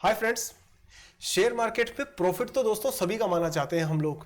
Hi friends. Share market पे profit तो दोस्तों सभी कमाना चाहते हैं हम लोग,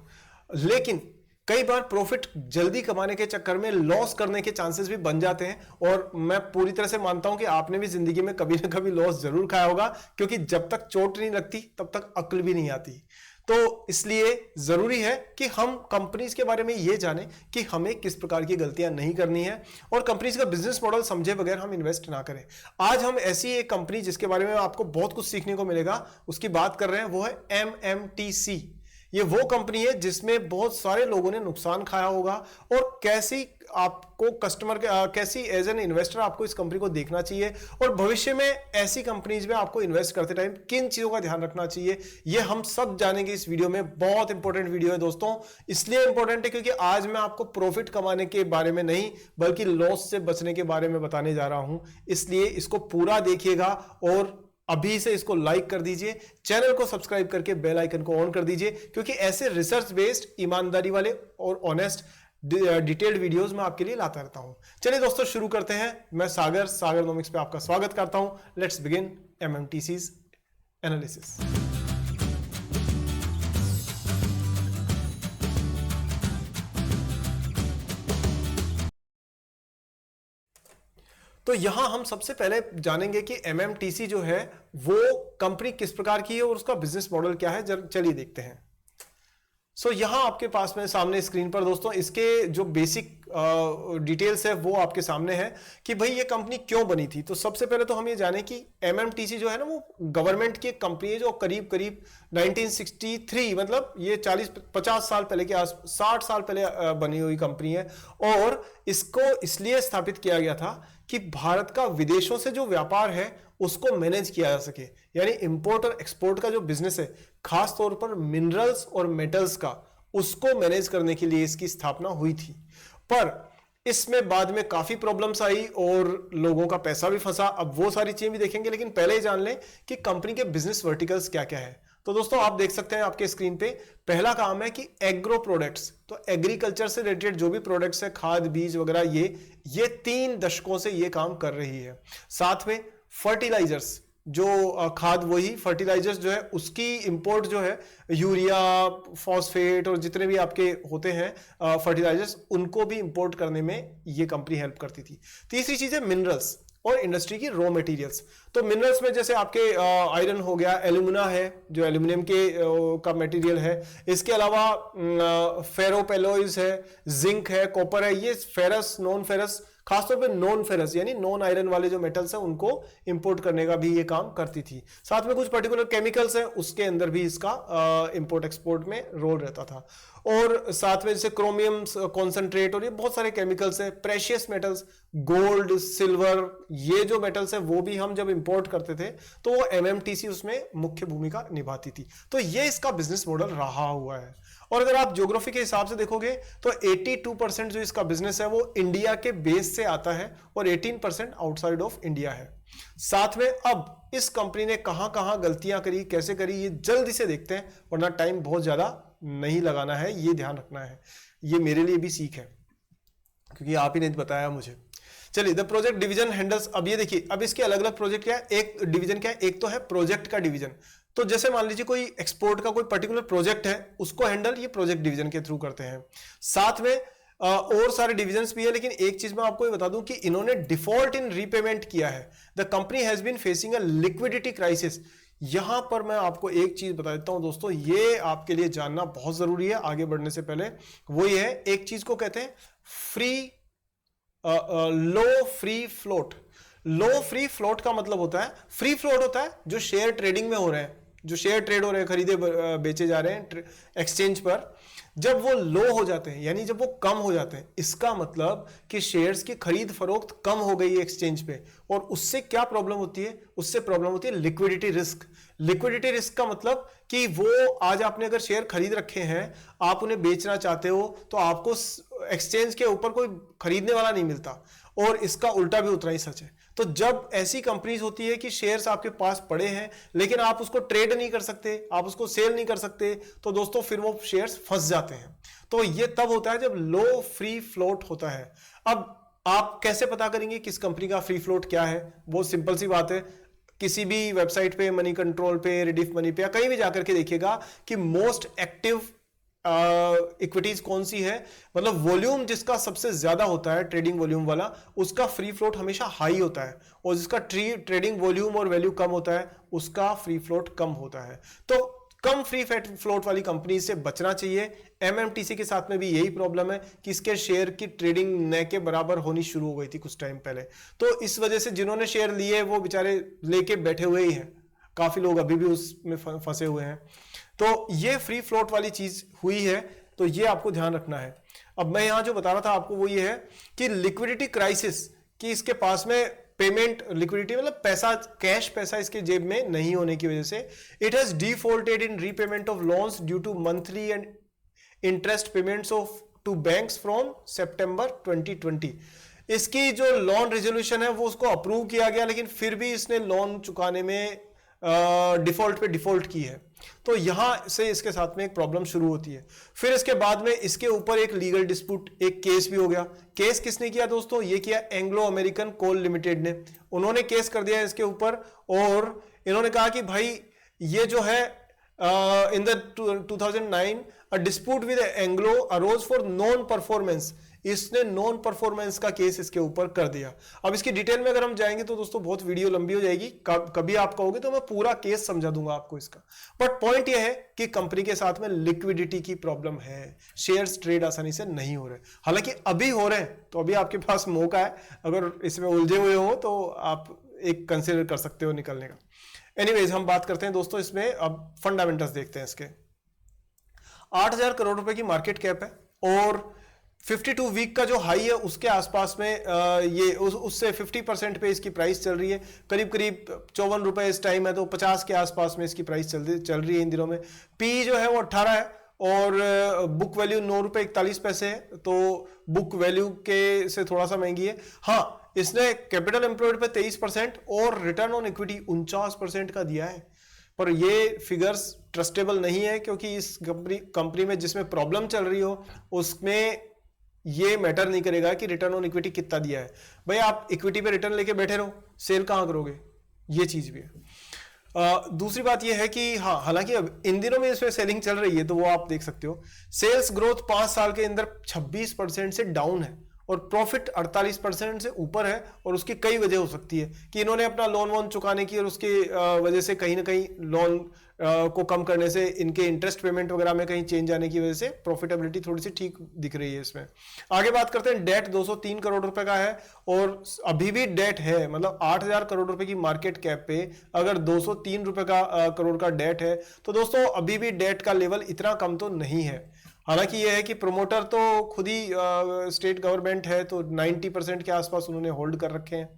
लेकिन कई बार प्रॉफिट जल्दी कमाने के चक्कर में लॉस करने के चांसेस भी बन जाते हैं। और मैं पूरी तरह से मानता हूं कि आपने भी जिंदगी में कभी ना कभी लॉस जरूर खाया होगा, क्योंकि जब तक चोट नहीं लगती तब तक अक्ल भी नहीं आती। तो इसलिए जरूरी है कि हम कंपनीज के बारे में ये जानें कि हमें किस प्रकार की गलतियां नहीं करनी है और कंपनीज का बिजनेस मॉडल समझे बगैर हम इन्वेस्ट ना करें। आज हम ऐसी एक कंपनी जिसके बारे में आपको बहुत कुछ सीखने को मिलेगा उसकी बात कर रहे हैं, वो है MMTC। ये वो कंपनी है जिसमें बहुत सारे लोगों ने नुकसान खाया होगा और कैसी आपको कैसी एज एन इन्वेस्टर आपको इस कंपनी को देखना चाहिए और भविष्य में ऐसी कंपनीज में आपको इन्वेस्ट करते टाइम किन चीजों का ध्यान रखना चाहिए, ये हम सब जानेंगे इस वीडियो में। बहुत इंपॉर्टेंट वीडियो है दोस्तों, इसलिए इंपॉर्टेंट है क्योंकि आज मैं आपको प्रॉफिट कमाने के बारे में नहीं बल्कि लॉस से बचने के बारे में बताने जा रहा हूं। इसलिए इसको पूरा देखिएगा और अभी से इसको लाइक कर दीजिए, चैनल को सब्सक्राइब करके बेल आइकन को ऑन कर दीजिए, क्योंकि ऐसे रिसर्च बेस्ड, ईमानदारी वाले और ऑनेस्ट डिटेल्ड वीडियोस मैं आपके लिए लाता रहता हूं। चलिए दोस्तों शुरू करते हैं। मैं सागर नॉमिक्स पे आपका स्वागत करता हूं। Let's begin MMTC's analysis. तो यहां हम सबसे पहले जानेंगे कि MMTC जो है वो कंपनी किस प्रकार की है और उसका बिजनेस मॉडल क्या है। चलिए देखते हैं। यहां आपके पास में सामने स्क्रीन पर दोस्तों इसके जो बेसिक डिटेल्स है वो आपके सामने है कि भाई ये कंपनी क्यों बनी थी। तो सबसे पहले तो हम ये जाने कि MMTC जो है ना वो गवर्नमेंट की एक कंपनी है जो करीब 1963, मतलब ये 40-50 साल पहले के 60 साल पहले बनी हुई कंपनी है। और इसको इसलिए स्थापित किया गया था कि भारत का विदेशों से जो व्यापार है उसको मैनेज किया जा सके, यानी इंपोर्ट और एक्सपोर्ट का जो बिजनेस है खास तौर पर मिनरल्स और मेटल्स का, उसको मैनेज करने के लिए इसकी स्थापना हुई थी। पर इसमें बाद में काफी प्रॉब्लम्स आई और लोगों का पैसा भी फंसा। अब वो सारी चीजें भी देखेंगे, लेकिन पहले ही जान लें कि कंपनी के बिजनेस वर्टिकल्स क्या क्या है। तो दोस्तों आप देख सकते हैं आपके स्क्रीन पे, पहला काम है कि एग्रो प्रोडक्ट्स। तो एग्रीकल्चर से रिलेटेड जो भी प्रोडक्ट्स है, खाद बीज वगैरह, ये 3 दशकों से ये काम कर रही है। साथ में फर्टिलाइजर्स, जो खाद, वही फर्टिलाइजर्स जो है उसकी इंपोर्ट जो है, यूरिया, फॉस्फेट और जितने भी आपके होते हैं फर्टिलाइजर्स, उनको भी इंपोर्ट करने में ये कंपनी हेल्प करती थी। तीसरी चीज है मिनरल्स और इंडस्ट्री की रॉ मटेरियल्स। तो मिनरल्स में जैसे आपके आयरन हो गया, एल्यूमिना है जो एल्यूमिनियम के का मटेरियल है, इसके अलावा फेरोपेलोइज है, जिंक है, कॉपर है, ये फेरस, नॉन फेरस, खासतौर पे नॉन फेरस यानी नॉन आयरन वाले जो मेटल्स हैं उनको इंपोर्ट करने का भी ये काम करती थी। साथ में कुछ पर्टिकुलर केमिकल्स हैं उसके अंदर भी इसका इंपोर्ट एक्सपोर्ट में रोल रहता था। और साथ में जैसे क्रोमियम कॉन्सेंट्रेट और ये बहुत सारे केमिकल्स हैं, प्रेशियस मेटल्स, गोल्ड, सिल्वर, ये जो मेटल्स है वो भी हम जब इंपोर्ट करते थे तो वो MMTC उसमें मुख्य भूमिका निभाती थी। तो ये इसका बिजनेस मॉडल रहा हुआ है। और अगर आप ज्योग्राफी के हिसाब से देखोगे तो 82% जो इसका बिजनेस है वो इंडिया के बेस से आता है और 18% आउटसाइड ऑफ इंडिया है। साथ में अब इस कंपनी ने कहां कहां गलतियां करी, कैसे करी, ये जल्दी से देखते हैं, वरना टाइम बहुत ज्यादा नहीं लगाना है, ये ध्यान रखना है। ये मेरे लिए भी सीख है क्योंकि आप ही ने बताया मुझे। चलिए, द प्रोजेक्ट डिवीजन हैंडल्स। अब ये देखिए, अब इसके अलग अलग प्रोजेक्ट क्या है, एक डिवीजन क्या है, एक तो है प्रोजेक्ट का डिवीजन। तो जैसे मान लीजिए कोई एक्सपोर्ट का कोई पर्टिकुलर प्रोजेक्ट है, उसको हैंडल ये प्रोजेक्ट डिवीजन के थ्रू करते हैं। साथ में और सारे डिविजन्स भी है, लेकिन एक चीज मैं आपको ये बता दूं कि इन्होंने डिफॉल्ट इन रीपेमेंट किया है। The company has been facing a liquidity crisis. यहां पर मैं आपको एक चीज बता देता हूं दोस्तों, ये आपके लिए जानना बहुत जरूरी है आगे बढ़ने से पहले। वो ये है, एक चीज को कहते हैं लो फ्री फ्लोट। लो फ्री फ्लोट का मतलब होता है, फ्री फ्लोट होता है जो शेयर ट्रेडिंग में हो रहे हैं, जो शेयर ट्रेड हो रहे हैं, खरीदे बेचे जा रहे हैं एक्सचेंज पर, जब वो लो हो जाते हैं यानी जब वो कम हो जाते हैं, इसका मतलब कि शेयर्स की खरीद फरोख्त कम हो गई है एक्सचेंज पे। और उससे क्या प्रॉब्लम होती है, उससे प्रॉब्लम होती है लिक्विडिटी रिस्क। लिक्विडिटी रिस्क का मतलब कि वो आज आपने अगर शेयर खरीद रखे हैं, आप उन्हें बेचना चाहते हो तो आपको एक्सचेंज के ऊपर कोई खरीदने वाला नहीं मिलता, और इसका उल्टा भी उतना ही सच है। तो जब ऐसी कंपनीज होती है कि शेयर्स आपके पास पड़े हैं लेकिन आप उसको ट्रेड नहीं कर सकते, आप उसको सेल नहीं कर सकते, तो दोस्तों फिर वो शेयर्स फंस जाते हैं। तो ये तब होता है जब लो फ्री फ्लोट होता है। अब आप कैसे पता करेंगे किस कंपनी का फ्री फ्लोट क्या है? बहुत सिंपल सी बात है, किसी भी वेबसाइट पे, मनी कंट्रोल पे, रिडिफ मनी पे या कहीं भी जाकर के देखिएगा कि मोस्ट एक्टिव इक्विटीज कौन सी है, मतलब वॉल्यूम जिसका सबसे ज्यादा होता है, ट्रेडिंग वॉल्यूम वाला, उसका फ्री फ्लोट हमेशा हाई होता है, और जिसका ट्रेडिंग वॉल्यूम और वैल्यू कम होता है उसका फ्री फ्लोट कम होता है। तो कम फ्री फ्लोट वाली कंपनी से बचना चाहिए। एमएमटीसी के साथ में भी यही प्रॉब्लम है कि इसके शेयर की ट्रेडिंग न के बराबर होनी शुरू हो गई थी कुछ टाइम पहले, तो इस वजह से जिन्होंने शेयर लिए वो बेचारे लेके बैठे हुए ही हैं, काफी लोग अभी भी उसमें फंसे हुए हैं। तो ये फ्री फ्लोट वाली चीज हुई है, तो ये आपको ध्यान रखना है। अब मैं यहां जो बता रहा था आपको वो ये है कि लिक्विडिटी क्राइसिस, कि इसके पास में पेमेंट लिक्विडिटी मतलब पैसा, कैश पैसा इसके जेब में नहीं होने की वजह से it has defaulted in repayment of loans due to monthly and interest payments of to banks from September 2020। इसकी जो लोन रेजोल्यूशन है वो उसको अप्रूव किया गया, लेकिन फिर भी इसने लोन चुकाने में डिफॉल्ट पे डिफॉल्ट की है, तो यहां से इसके साथ में एक प्रॉब्लम शुरू होती है। फिर इसके बाद में इसके ऊपर एक लीगल डिस्प्यूट, एक केस भी हो गया। केस किसने किया दोस्तों? ये किया एंग्लो अमेरिकन कोल लिमिटेड ने। उन्होंने केस कर दिया इसके ऊपर, और इन्होंने कहा कि भाई ये जो है in the 2009 a dispute with Anglo arose for non performance, इसने नॉन परफॉर्मेंस का केस इसके ऊपर कर दिया। अब इसकी डिटेल में अगर हम जाएंगे तो दोस्तों बहुत वीडियो लंबी हो जाएगी, कभी आप कहोगे तो मैं पूरा केस समझा दूंगा आपको इसका। बट पॉइंट यह है कि कंपनी के साथ में लिक्विडिटी की प्रॉब्लम है, शेयर्स ट्रेड आसानी से नहीं हो रहे, हालांकि अभी हो रहे हैं, तो अभी आपके पास मौका है, अगर इसमें उलझे हुए हो तो आप एक कंसिडर कर सकते हो निकलने का। एनीवेज हम बात करते हैं दोस्तों इसमें, अब फंडामेंटल्स देखते हैं इसके। 8,000 करोड़ रुपए की मार्केट कैप है, और 52 वीक का जो हाई है उसके आसपास में ये उससे 50% पे इसकी प्राइस चल रही है, करीब करीब 54 रुपए इस टाइम है, तो 50 के आसपास में इसकी प्राइस चल रही है इन दिनों में। पी जो है वो 18 है, और बुक वैल्यू 9 रुपए 41 पैसे है, तो बुक वैल्यू के से थोड़ा सा महंगी है। हाँ, इसने कैपिटल एम्प्लॉयड पे 23% और रिटर्न ऑन इक्विटी 49% का दिया है, पर ये फिगर्स ट्रस्टेबल नहीं है, क्योंकि इस कंपनी में जिसमें प्रॉब्लम चल रही हो उसमें ये मैटर नहीं करेगा कि रिटर्न ऑन इक्विटी कितना दिया है। भाई आप इक्विटी पे रिटर्न लेके बैठे रहो, सेल कहां करोगे? ये चीज भी है। दूसरी बात ये है कि हाँ, हालांकि अब इन दिनों में इसमें सेलिंग चल रही है, तो वो आप देख सकते हो। सेल्स ग्रोथ 5 साल के अंदर 26% से डाउन है, और प्रॉफिट 48% से ऊपर है, और उसकी कई वजह हो सकती है कि इन्होंने अपना लोन वोन चुकाने की, और उसके वजह से कहीं ना कहीं लोन को कम करने से इनके इंटरेस्ट पेमेंट वगैरह में कहीं चेंज आने की वजह से प्रॉफिटेबिलिटी थोड़ी सी ठीक दिख रही है इसमें। आगे बात करते हैं, डेट 203 करोड़ रुपए का है, और अभी भी डेट है, मतलब 8,000 करोड़ रुपए की मार्केट कैप पे अगर 203 रुपए का करोड़ का डेट है, तो दोस्तों अभी भी डेट का लेवल इतना कम तो नहीं है। हालांकि यह है कि प्रोमोटर तो खुद ही स्टेट गवर्नमेंट है, तो 90% के आसपास उन्होंने होल्ड कर रखे हैं,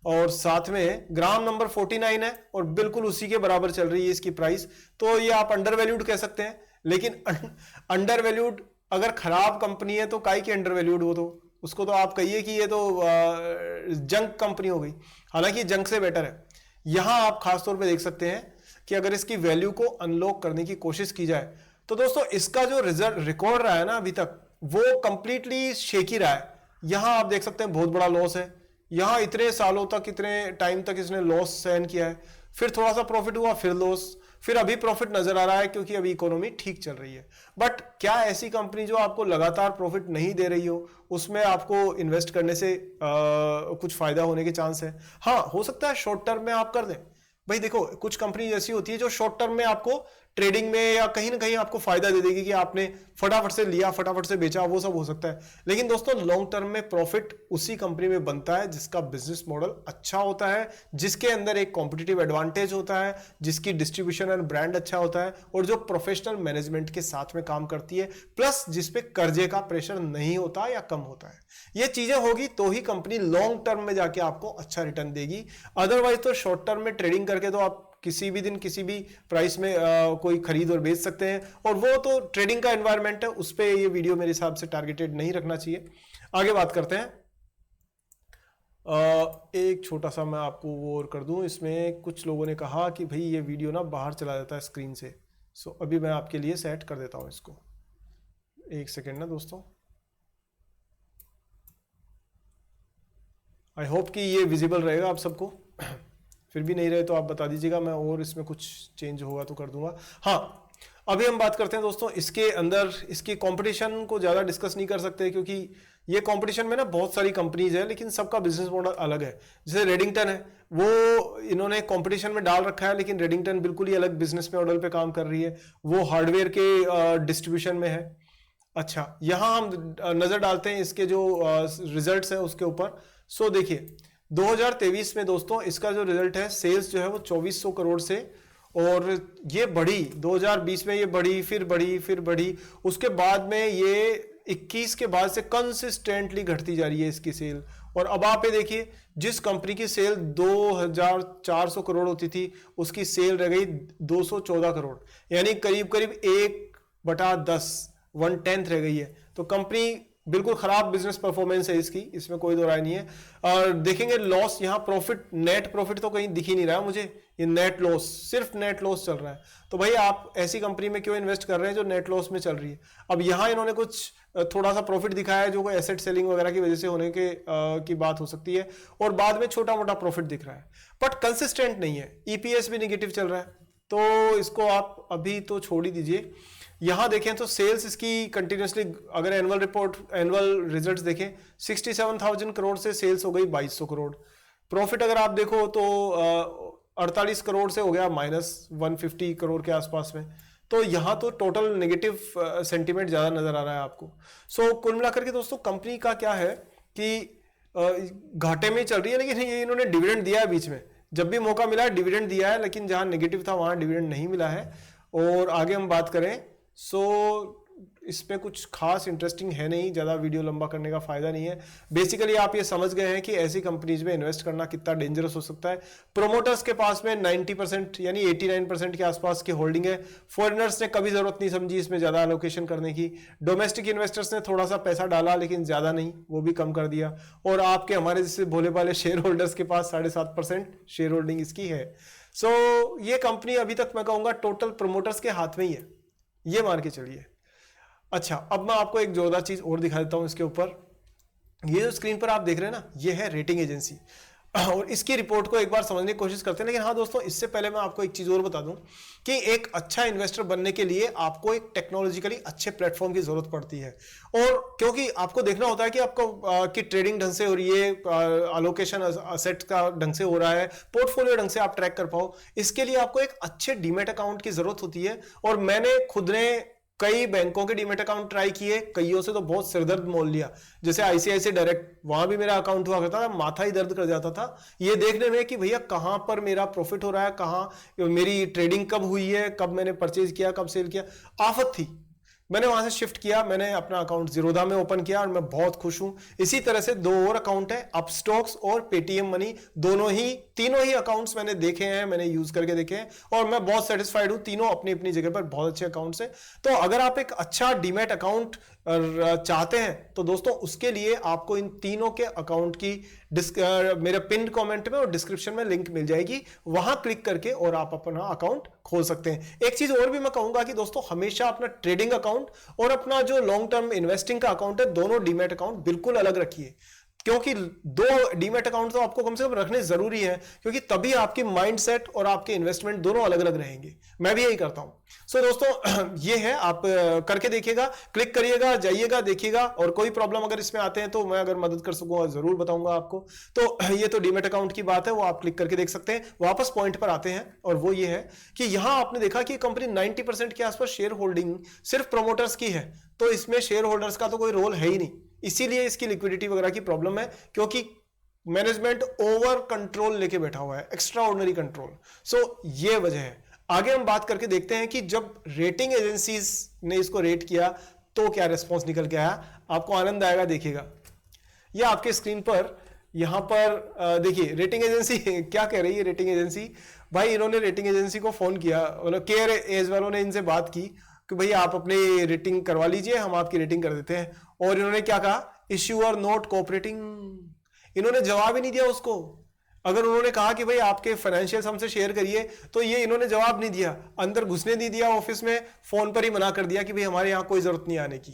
और साथ में ग्राम नंबर 49 है, और बिल्कुल उसी के बराबर चल रही है इसकी प्राइस। तो ये आप अंडर वैल्यूड कह सकते हैं, लेकिन अंडर वैल्यूड अगर खराब कंपनी है तो काई की अंडर वैल्यूड हो, तो उसको तो आप कहिए कि ये तो जंक कंपनी हो गई, हालांकि जंक से बेटर है। यहां आप खासतौर पे देख सकते हैं कि अगर इसकी वैल्यू को अनलॉक करने की कोशिश की जाए, तो दोस्तों इसका जो रिकॉर्ड रहा है ना अभी तक, वो कंप्लीटली शेकी रहा है। यहां आप देख सकते हैं बहुत बड़ा लॉस है, यहां इतने सालों तक, इतने टाइम तक इसने लॉस सहन किया है, फिर थोड़ा सा प्रॉफिट हुआ, फिर लॉस, फिर अभी प्रॉफिट नजर आ रहा है क्योंकि अभी इकोनॉमी ठीक चल रही है। बट क्या ऐसी कंपनी जो आपको लगातार प्रॉफिट नहीं दे रही हो, उसमें आपको इन्वेस्ट करने से कुछ फायदा होने के चांस है? हाँ, हो सकता है शॉर्ट टर्म में आप कर दें। भाई देखो, कुछ कंपनी ऐसी होती है जो शॉर्ट टर्म में आपको ट्रेडिंग में या कहीं ना कहीं आपको फायदा दे देगी कि आपने फटाफट से लिया, फटाफट से बेचा, वो सब हो सकता है। लेकिन दोस्तों लॉन्ग टर्म में प्रॉफिट उसी कंपनी में बनता है जिसका बिजनेस मॉडल अच्छा होता है, जिसके अंदर एक कॉम्पिटिटिव एडवांटेज होता है, जिसकी डिस्ट्रीब्यूशन एंड ब्रांड अच्छा होता है, और जो प्रोफेशनल मैनेजमेंट के साथ में काम करती है, प्लस जिसपे कर्जे का प्रेशर नहीं होता या कम होता है। ये चीजें होगी तो ही कंपनी लॉन्ग टर्म में जाके आपको अच्छा रिटर्न देगी। अदरवाइज तो शॉर्ट टर्म में ट्रेडिंग करके तो आप किसी भी दिन किसी भी प्राइस में कोई खरीद और बेच सकते हैं, और वो तो ट्रेडिंग का एनवायरनमेंट है, उस पर ये वीडियो मेरे हिसाब से टारगेटेड नहीं रखना चाहिए। आगे बात करते हैं। एक छोटा सा मैं आपको वो और कर दूं, इसमें कुछ लोगों ने कहा कि भाई ये वीडियो ना बाहर चला जाता है स्क्रीन से, सो अभी मैं आपके लिए सेट कर देता हूं इसको, एक सेकेंड ना दोस्तों। आई होप कि ये विजिबल रहेगा आप सबको। फिर भी नहीं रहे तो आप बता दीजिएगा, मैं और इसमें कुछ चेंज होगा तो कर दूंगा। हाँ, अभी हम बात करते हैं दोस्तों इसके अंदर, इसकी कंपटीशन को ज़्यादा डिस्कस नहीं कर सकते क्योंकि ये कंपटीशन में ना बहुत सारी कंपनीज है, लेकिन सबका बिजनेस मॉडल अलग है। जैसे रेडिंगटन है, वो इन्होंने कंपटीशन में डाल रखा है, लेकिन रेडिंगटन बिल्कुल ही अलग बिजनेस मॉडल पे काम कर रही है, वो हार्डवेयर के डिस्ट्रीब्यूशन में है। अच्छा, यहाँ हम नज़र डालते हैं इसके जो रिजल्ट्स हैं उसके ऊपर। सो देखिए 2023 में दोस्तों इसका जो रिजल्ट है, सेल्स जो है वो 2400 करोड़ से, और ये बढ़ी 2020 में, ये बढ़ी, फिर बढ़ी, फिर बढ़ी, उसके बाद में ये 21 के बाद से कंसिस्टेंटली घटती जा रही है इसकी सेल। और अब आप ये देखिए, जिस कंपनी की सेल 2400 करोड़ होती थी, उसकी सेल रह गई 214 करोड़, यानी करीब करीब 1/10, 1/10 रह गई है। तो कंपनी बिल्कुल खराब बिजनेस परफॉर्मेंस है इसकी, इसमें कोई दो राय नहीं है। और देखेंगे लॉस, यहाँ प्रॉफिट, नेट प्रॉफिट तो कहीं दिख ही नहीं रहा मुझे, ये नेट लॉस, सिर्फ नेट लॉस चल रहा है। तो भाई आप ऐसी कंपनी में क्यों इन्वेस्ट कर रहे हैं जो नेट लॉस में चल रही है? अब यहाँ इन्होंने कुछ थोड़ा सा प्रॉफिट दिखाया है जो कोई एसेट सेलिंग वगैरह की वजह से होने के की बात हो सकती है, और बाद में छोटा मोटा प्रॉफिट दिख रहा है, बट कंसिस्टेंट नहीं है। ईपीएस भी निगेटिव चल रहा है, तो इसको आप अभी तो छोड़ ही दीजिए। यहां देखें तो सेल्स इसकी कंटिन्यूसली, अगर एनुअल रिपोर्ट, एनुअल रिजल्ट्स देखें, 67,000 करोड़ से सेल्स हो गई 2200 करोड़। प्रॉफिट अगर आप देखो तो 48 करोड़ से हो गया -150 करोड़ के आसपास में। तो यहां तो टोटल नेगेटिव सेंटीमेंट ज्यादा नजर आ रहा है आपको। सो कुल मिलाकर के दोस्तों कंपनी का क्या है कि घाटे में चल रही है, लेकिन ये इन्होंने डिविडेंड दिया है बीच में, जब भी मौका मिला है डिविडेंड दिया है, लेकिन जहां नेगेटिव था वहां डिविडेंड नहीं मिला है। और आगे हम बात करें, सो इसमें कुछ खास इंटरेस्टिंग है नहीं, ज़्यादा वीडियो लंबा करने का फायदा नहीं है। बेसिकली आप ये समझ गए हैं कि ऐसी कंपनीज में इन्वेस्ट करना कितना डेंजरस हो सकता है। प्रोमोटर्स के पास में 90% यानी 89% के आसपास की होल्डिंग है। फॉरेनर्स ने कभी जरूरत नहीं समझी इसमें ज़्यादा एलोकेशन करने की। डोमेस्टिक इन्वेस्टर्स ने थोड़ा सा पैसा डाला, लेकिन ज़्यादा नहीं, वो भी कम कर दिया। और आपके हमारे जैसे भोले भाले शेयर होल्डर्स के पास 7.5% शेयर होल्डिंग इसकी है। सो ये कंपनी अभी तक मैं कहूँगा टोटल प्रोमोटर्स के हाथ में ही है, ये मान के चलिए। अच्छा, अब मैं आपको एक जोरदार चीज और दिखा देता हूं इसके ऊपर। ये जो स्क्रीन पर आप देख रहे हैं ना, ये है रेटिंग एजेंसी, और इसकी रिपोर्ट को एक बार समझने की कोशिश करते हैं। लेकिन हाँ दोस्तों, इससे पहले मैं आपको एक चीज और बता दूं कि एक अच्छा इन्वेस्टर बनने के लिए आपको एक टेक्नोलॉजिकली अच्छे प्लेटफॉर्म की जरूरत पड़ती है। और क्योंकि आपको देखना होता है कि आपको कि ट्रेडिंग ढंग से हो रही है, अलोकेशन असेट का ढंग से हो रहा है, पोर्टफोलियो ढंग से आप ट्रैक कर पाओ, इसके लिए आपको एक अच्छे डीमेट अकाउंट की जरूरत होती है। और मैंने खुद ने कई बैंकों के डीमेट अकाउंट ट्राई किए, कईयों से तो बहुत सिरदर्द मोल लिया। जैसे आईसीआईसीआई डायरेक्ट, वहां भी मेरा अकाउंट हुआ करता था, माथा ही दर्द कर जाता था ये देखने में कि भैया कहां पर मेरा प्रॉफिट हो रहा है, कहां मेरी ट्रेडिंग कब हुई है, कब मैंने परचेज किया, कब सेल किया, आफत थी। मैंने वहां से शिफ्ट किया, मैंने अपना अकाउंट जीरोधा में ओपन किया और मैं बहुत खुश हूं। इसी तरह से 2 और अकाउंट है, अपस्टॉक्स और पेटीएम मनी, तीनों ही अकाउंट्स मैंने देखे हैं, मैंने यूज करके देखे हैं, और मैं बहुत सेटिस्फाइड हूं। तीनों अपनी अपनी जगह पर बहुत अच्छे अकाउंट्स हैं। तो अगर आप एक अच्छा डीमैट अकाउंट चाहते हैं तो दोस्तों उसके लिए आपको इन तीनों के अकाउंट की मेरे पिन कमेंट में और डिस्क्रिप्शन में लिंक मिल जाएगी, वहां क्लिक करके और आप अपना अकाउंट खोल सकते हैं। एक चीज और भी मैं कहूंगा कि दोस्तों हमेशा अपना ट्रेडिंग अकाउंट और अपना जो लॉन्ग टर्म इन्वेस्टिंग का अकाउंट है, दोनों डीमैट अकाउंट बिल्कुल अलग रखिए, क्योंकि 2 डीमैट अकाउंट तो आपको कम से कम रखने जरूरी है, क्योंकि तभी आपकी माइंडसेट और आपके इन्वेस्टमेंट दोनों अलग अलग रहेंगे। मैं भी यही करता हूं। सो दोस्तों ये है, आप करके देखिएगा, क्लिक करिएगा, जाइएगा, देखिएगा, और कोई प्रॉब्लम अगर इसमें आते हैं तो मैं अगर मदद कर सकूंगा जरूर बताऊंगा आपको। तो ये तो डीमैट अकाउंट की बात है, वो आप क्लिक करके देख सकते हैं। वापस पॉइंट पर आते हैं, और वो ये है कि यहां आपने देखा कि कंपनी 90% के आसपास शेयर होल्डिंग सिर्फ प्रोमोटर्स की है, तो इसमें शेयर होल्डर्स का तो कोई रोल है ही नहीं। इसीलिए इसकी लिक्विडिटी वगैरह की प्रॉब्लम है, क्योंकि मैनेजमेंट ओवर कंट्रोल लेके बैठा हुआ है, एक्स्ट्रा ऑर्डिनरी कंट्रोल। सो ये वजह है। आगे हम बात करके देखते हैं कि जब रेटिंग एजेंसीज ने इसको रेट किया तो क्या रिस्पॉन्स निकल के आया, आपको आनंद आएगा, देखिएगा। ये आपके स्क्रीन पर यहां पर देखिए रेटिंग एजेंसी क्या कह रही है। रेटिंग एजेंसी, भाई इन्होंने रेटिंग एजेंसी को फोन किया, मतलब केयर एज वालों ने इनसे बात की कि भैया आप अपनी रेटिंग करवा लीजिए, हम आपकी रेटिंग कर देते हैं। और इन्होंने क्या कहा, इश्यूअर नॉट कोऑपरेटिंग। इन्होंने जवाब ही नहीं दिया उसको। अगर उन्होंने कहा कि भाई आपके फाइनेंशियल्स हमसे शेयर करिए, तो ये इन्होंने जवाब नहीं दिया, अंदर घुसने नहीं दिया ऑफिस में, फोन पर ही मना कर दिया कि भाई हमारे यहाँ कोई जरूरत नहीं आने की,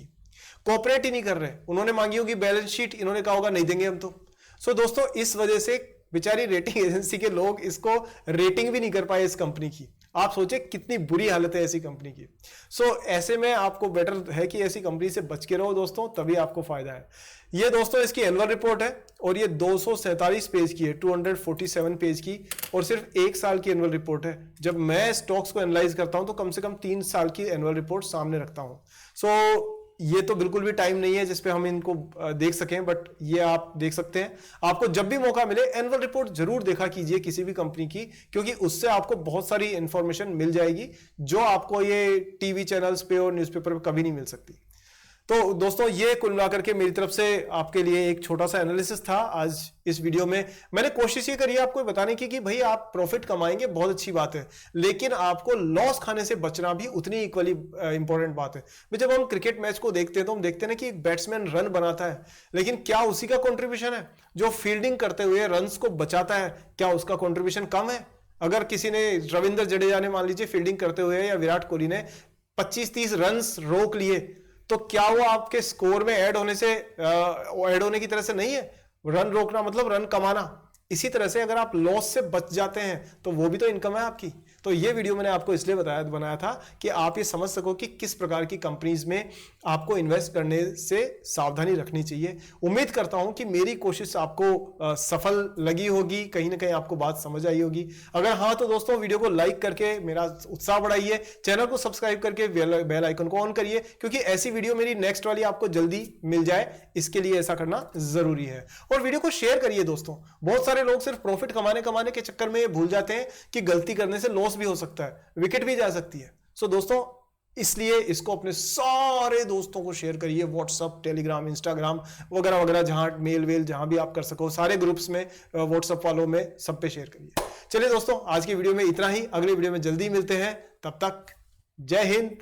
कोऑपरेट ही नहीं कर रहे। उन्होंने मांगी होगी बैलेंस शीट, इन्होंने कहा होगा नहीं देंगे हम तो। सो दोस्तों इस वजह से बेचारी रेटिंग एजेंसी के लोग इसको रेटिंग भी नहीं कर पाए इस कंपनी की। आप सोचे कितनी बुरी हालत है ऐसी कंपनी की। सो ऐसे में आपको बेटर है कि ऐसी कंपनी से बच के रहो दोस्तों, तभी आपको फायदा है। ये दोस्तों इसकी एनुअल रिपोर्ट है और ये 247 पेज की है, 247 पेज की, और सिर्फ 1 साल की एनुअल रिपोर्ट है। जब मैं स्टॉक्स को एनालाइज करता हूं तो कम से कम 3 साल की एनुअल रिपोर्ट सामने रखता हूं। सो ये तो बिल्कुल भी टाइम नहीं है जिसपे हम इनको देख सकें, बट ये आप देख सकते हैं। आपको जब भी मौका मिले एनुअल रिपोर्ट जरूर देखा कीजिए किसी भी कंपनी की, क्योंकि उससे आपको बहुत सारी इंफॉर्मेशन मिल जाएगी जो आपको ये टीवी चैनल्स पे और न्यूज़पेपर पे कभी नहीं मिल सकती। तो दोस्तों ये कुल मिलाकर के मेरी तरफ से आपके लिए एक छोटा सा एनालिसिस था आज इस वीडियो में। मैंने कोशिश ये करी है आपको बताने की कि भाई आप प्रॉफिट कमाएंगे बहुत अच्छी बात है, लेकिन आपको लॉस खाने से बचना भी उतनी इक्वली इंपॉर्टेंट बात है। जब हम क्रिकेट मैच को देखते हैं तो हम देखते हैं ना कि एक बैट्समैन रन बनाता है, लेकिन क्या उसी का कॉन्ट्रीब्यूशन है? जो फील्डिंग करते हुए रन्स को बचाता है, क्या उसका कॉन्ट्रीब्यूशन कम है? अगर किसी ने, रविंद्र जडेजा ने मान लीजिए फील्डिंग करते हुए या विराट कोहली ने 25-30 रन्स रोक लिए, तो क्या वो आपके स्कोर में ऐड होने की तरह से नहीं है? रन रोकना मतलब रन कमाना। इसी तरह से अगर आप लॉस से बच जाते हैं तो वो भी तो इनकम है आपकी। तो ये वीडियो मैंने आपको इसलिए बनाया था कि आप ये समझ सको कि किस प्रकार की कंपनीज में आपको इन्वेस्ट करने से सावधानी रखनी चाहिए। उम्मीद करता हूं कि मेरी कोशिश आपको सफल लगी होगी, कहीं ना कहीं आपको बात समझ आई होगी। अगर हाँ तो दोस्तों वीडियो को लाइक करके मेरा उत्साह बढ़ाइए, चैनल को सब्सक्राइब करके बेल आइकन को ऑन करिए, क्योंकि ऐसी वीडियो मेरी नेक्स्ट वाली आपको जल्दी मिल जाए, इसके लिए ऐसा करना जरूरी है। और वीडियो को शेयर करिए दोस्तों। बहुत सारे लोग सिर्फ प्रॉफिट कमाने के चक्कर में भूल जाते हैं कि गलती करने से लॉस भी हो सकता है, विकेट भी जा सकती है। सो दोस्तों इसलिए इसको अपने सारे दोस्तों को शेयर करिए, व्हाट्सएप, टेलीग्राम, इंस्टाग्राम वगैरह वगैरह, जहां मेल जहां भी आप कर सको, सारे ग्रुप्स में, व्हाट्सएप वालों में, सब पे शेयर करिए। चलिए दोस्तों आज की वीडियो में इतना ही, अगले वीडियो में जल्दी मिलते हैं, तब तक जय हिंद।